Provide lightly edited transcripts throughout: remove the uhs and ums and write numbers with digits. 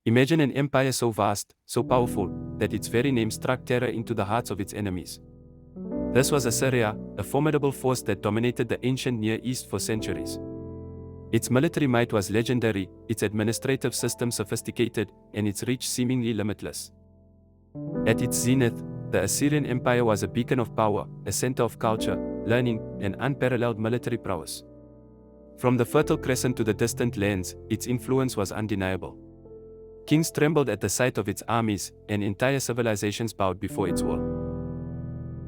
Imagine an empire so vast, so powerful, that its very name struck terror into the hearts of its enemies. This was Assyria, a formidable force that dominated the ancient Near East for centuries. Its military might was legendary, its administrative system sophisticated, and its reach seemingly limitless. At its zenith, the Assyrian Empire was a beacon of power, a center of culture, learning, and unparalleled military prowess. From the Fertile Crescent to the distant lands, its influence was undeniable. Kings trembled at the sight of its armies, and entire civilizations bowed before its will.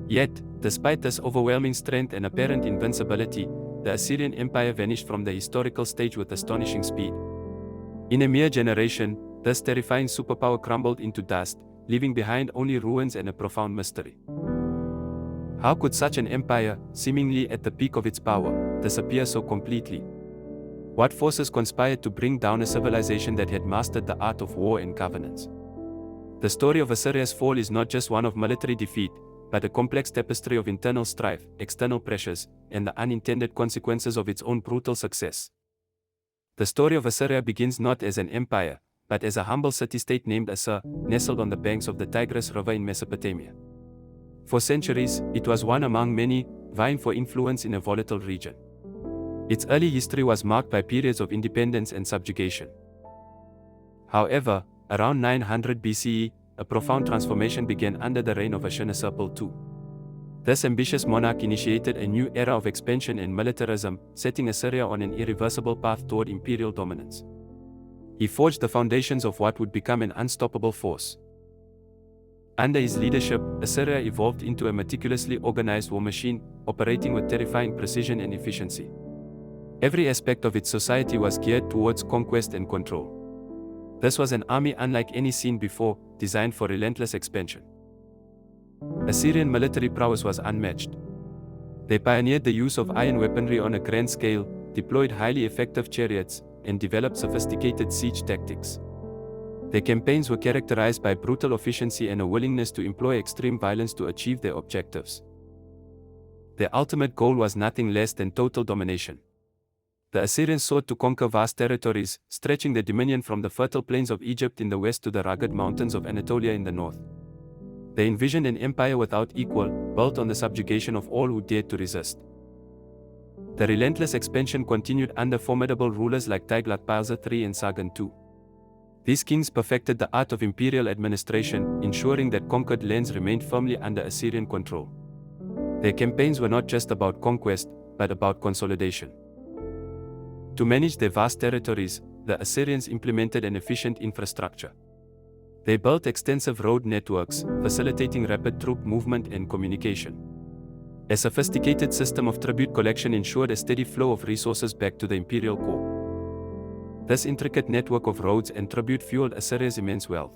Yet, despite this overwhelming strength and apparent invincibility, the Assyrian Empire vanished from the historical stage with astonishing speed. In a mere generation, this terrifying superpower crumbled into dust, leaving behind only ruins and a profound mystery. How could such an empire, seemingly at the peak of its power, disappear so completely? What forces conspired to bring down a civilization that had mastered the art of war and governance? The story of Assyria's fall is not just one of military defeat, but a complex tapestry of internal strife, external pressures, and the unintended consequences of its own brutal success. The story of Assyria begins not as an empire, but as a humble city-state named Assur, nestled on the banks of the Tigris River in Mesopotamia. For centuries, it was one among many, vying for influence in a volatile region. Its early history was marked by periods of independence and subjugation. However, around 900 BCE, a profound transformation began under the reign of Ashurbanipal II. This ambitious monarch initiated a new era of expansion and militarism, setting Assyria on an irreversible path toward imperial dominance. He forged the foundations of what would become an unstoppable force. Under his leadership, Assyria evolved into a meticulously organized war machine, operating with terrifying precision and efficiency. Every aspect of its society was geared towards conquest and control. This was an army unlike any seen before, designed for relentless expansion. Assyrian military prowess was unmatched. They pioneered the use of iron weaponry on a grand scale, deployed highly effective chariots, and developed sophisticated siege tactics. Their campaigns were characterized by brutal efficiency and a willingness to employ extreme violence to achieve their objectives. Their ultimate goal was nothing less than total domination. The Assyrians sought to conquer vast territories, stretching their dominion from the fertile plains of Egypt in the west to the rugged mountains of Anatolia in the north. They envisioned an empire without equal, built on the subjugation of all who dared to resist. The relentless expansion continued under formidable rulers like Tiglath-Pileser III and Sargon II. These kings perfected the art of imperial administration, ensuring that conquered lands remained firmly under Assyrian control. Their campaigns were not just about conquest, but about consolidation. To manage their vast territories, the Assyrians implemented an efficient infrastructure. They built extensive road networks, facilitating rapid troop movement and communication. A sophisticated system of tribute collection ensured a steady flow of resources back to the imperial core. This intricate network of roads and tribute fueled Assyria's immense wealth.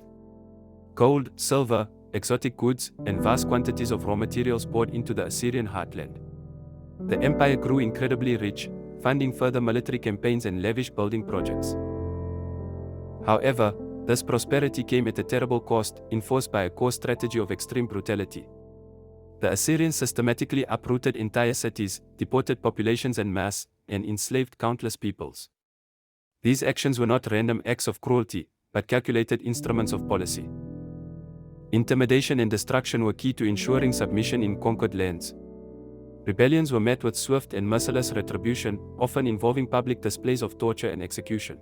Gold, silver, exotic goods, and vast quantities of raw materials poured into the Assyrian heartland. The empire grew incredibly rich, funding further military campaigns and lavish building projects. However, this prosperity came at a terrible cost, enforced by a core strategy of extreme brutality. The Assyrians systematically uprooted entire cities, deported populations en masse, and enslaved countless peoples. These actions were not random acts of cruelty, but calculated instruments of policy. Intimidation and destruction were key to ensuring submission in conquered lands. Rebellions were met with swift and merciless retribution, often involving public displays of torture and execution.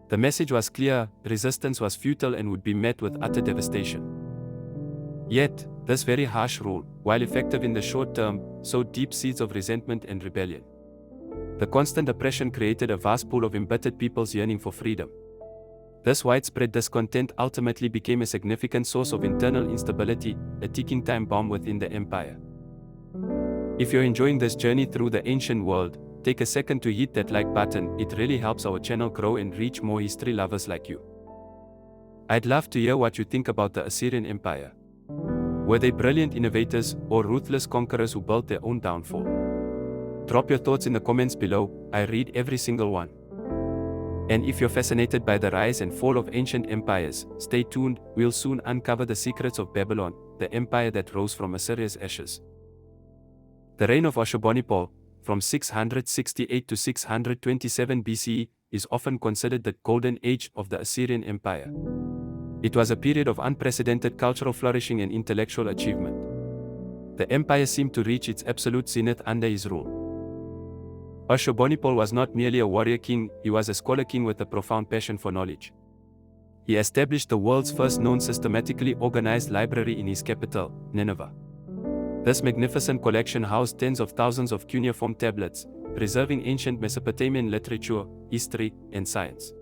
The message was clear: resistance was futile and would be met with utter devastation. Yet, this very harsh rule, while effective in the short term, sowed deep seeds of resentment and rebellion. The constant oppression created a vast pool of embittered peoples yearning for freedom. This widespread discontent ultimately became a significant source of internal instability, a ticking time bomb within the empire. If you're enjoying this journey through the ancient world, take a second to hit that like button. It really helps our channel grow and reach more history lovers like you. I'd love to hear what you think about the Assyrian Empire. Were they brilliant innovators or ruthless conquerors who built their own downfall? Drop your thoughts in the comments below. I read every single one. And if you're fascinated by the rise and fall of ancient empires, stay tuned. We'll soon uncover the secrets of Babylon, the empire that rose from Assyria's ashes. The reign of Ashurbanipal, from 668 to 627 BCE, is often considered the golden age of the Assyrian Empire. It was a period of unprecedented cultural flourishing and intellectual achievement. The empire seemed to reach its absolute zenith under his rule. Ashurbanipal was not merely a warrior king, he was a scholar king with a profound passion for knowledge. He established the world's first known systematically organized library in his capital, Nineveh. This magnificent collection housed tens of thousands of cuneiform tablets, preserving ancient Mesopotamian literature, history, and science.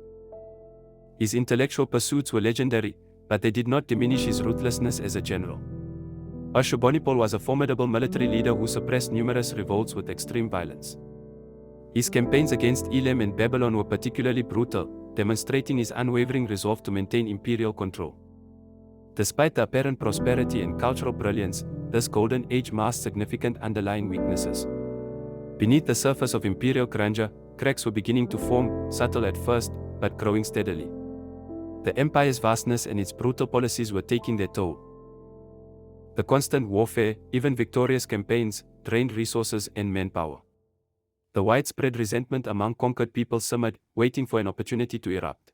His intellectual pursuits were legendary, but they did not diminish his ruthlessness as a general. Ashurbanipal was a formidable military leader who suppressed numerous revolts with extreme violence. His campaigns against Elam and Babylon were particularly brutal, demonstrating his unwavering resolve to maintain imperial control. Despite the apparent prosperity and cultural brilliance, this golden age masked significant underlying weaknesses. Beneath the surface of imperial grandeur, cracks were beginning to form, subtle at first, but growing steadily. The empire's vastness and its brutal policies were taking their toll. The constant warfare, even victorious campaigns, drained resources and manpower. The widespread resentment among conquered people simmered, waiting for an opportunity to erupt.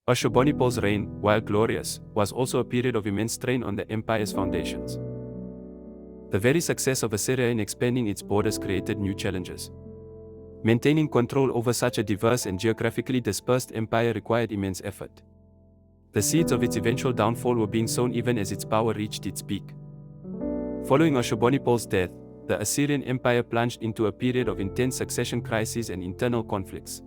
Ashurbanipal's reign, while glorious, was also a period of immense strain on the empire's foundations. The very success of Assyria in expanding its borders created new challenges. Maintaining control over such a diverse and geographically dispersed empire required immense effort. The seeds of its eventual downfall were being sown even as its power reached its peak. Following Ashurbanipal's death, the Assyrian Empire plunged into a period of intense succession crises and internal conflicts.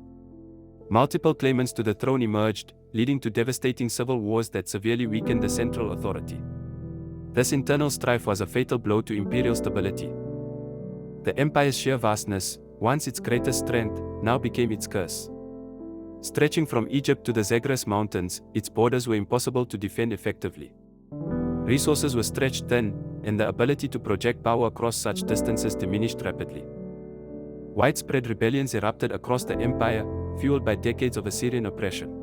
Multiple claimants to the throne emerged, leading to devastating civil wars that severely weakened the central authority. This internal strife was a fatal blow to imperial stability. The empire's sheer vastness, once its greatest strength, now became its curse. Stretching from Egypt to the Zagros Mountains, its borders were impossible to defend effectively. Resources were stretched thin, and the ability to project power across such distances diminished rapidly. Widespread rebellions erupted across the empire, fueled by decades of Assyrian oppression.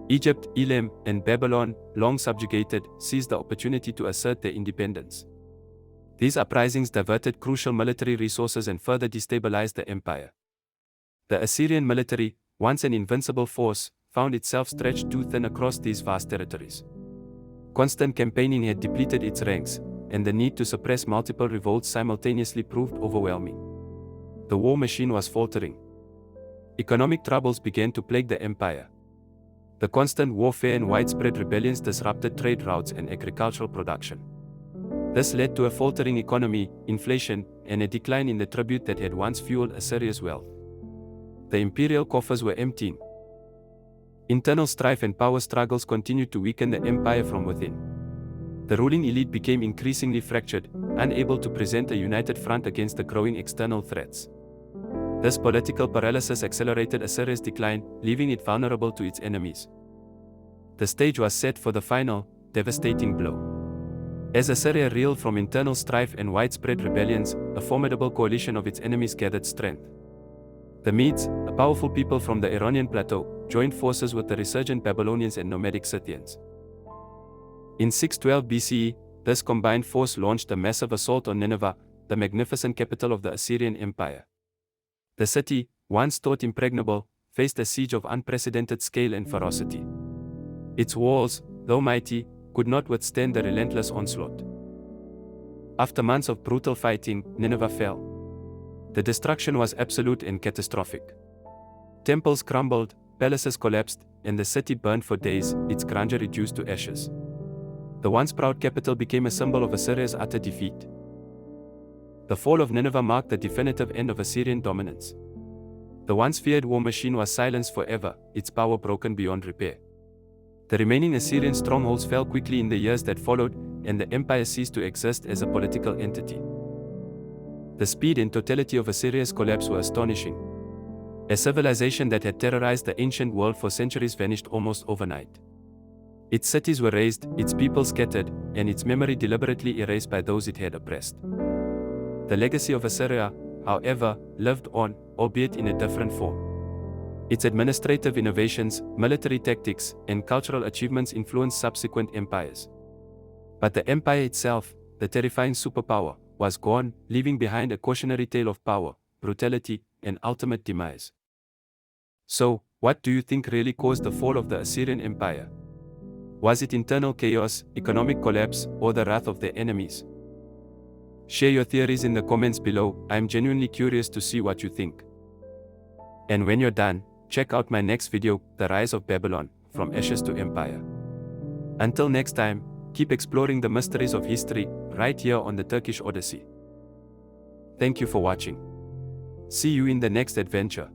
Egypt, Elam, and Babylon, long subjugated, seized the opportunity to assert their independence. These uprisings diverted crucial military resources and further destabilized the empire. The Assyrian military, once an invincible force, found itself stretched too thin across these vast territories. Constant campaigning had depleted its ranks, and the need to suppress multiple revolts simultaneously proved overwhelming. The war machine was faltering. Economic troubles began to plague the empire. The constant warfare and widespread rebellions disrupted trade routes and agricultural production. This led to a faltering economy, inflation, and a decline in the tribute that had once fueled Assyria's wealth. The imperial coffers were emptying. Internal strife and power struggles continued to weaken the empire from within. The ruling elite became increasingly fractured, unable to present a united front against the growing external threats. This political paralysis accelerated Assyria's decline, leaving it vulnerable to its enemies. The stage was set for the final, devastating blow. As Assyria reeled from internal strife and widespread rebellions, a formidable coalition of its enemies gathered strength. The Medes, a powerful people from the Iranian plateau, joined forces with the resurgent Babylonians and nomadic Scythians. In 612 BCE, this combined force launched a massive assault on Nineveh, the magnificent capital of the Assyrian Empire. The city, once thought impregnable, faced a siege of unprecedented scale and ferocity. Its walls, though mighty, could not withstand the relentless onslaught. After months of brutal fighting, Nineveh fell. The destruction was absolute and catastrophic. Temples crumbled, palaces collapsed, and the city burned for days, its grandeur reduced to ashes. The once proud capital became a symbol of Assyria's utter defeat. The fall of Nineveh marked the definitive end of Assyrian dominance. The once feared war machine was silenced forever, its power broken beyond repair. The remaining Assyrian strongholds fell quickly in the years that followed, and the empire ceased to exist as a political entity. The speed and totality of Assyria's collapse were astonishing. A civilization that had terrorized the ancient world for centuries vanished almost overnight. Its cities were razed, its people scattered, and its memory deliberately erased by those it had oppressed. The legacy of Assyria, however, lived on, albeit in a different form. Its administrative innovations, military tactics, and cultural achievements influenced subsequent empires. But the empire itself, the terrifying superpower, was gone, leaving behind a cautionary tale of power, brutality, and ultimate demise. So, what do you think really caused the fall of the Assyrian Empire? Was it internal chaos, economic collapse, or the wrath of their enemies? Share your theories in the comments below. I am genuinely curious to see what you think. And when you're done, check out my next video, The Rise of Babylon, from Ashes to Empire. Until next time, keep exploring the mysteries of history, right here on the Turkish Odyssey. Thank you for watching. See you in the next adventure.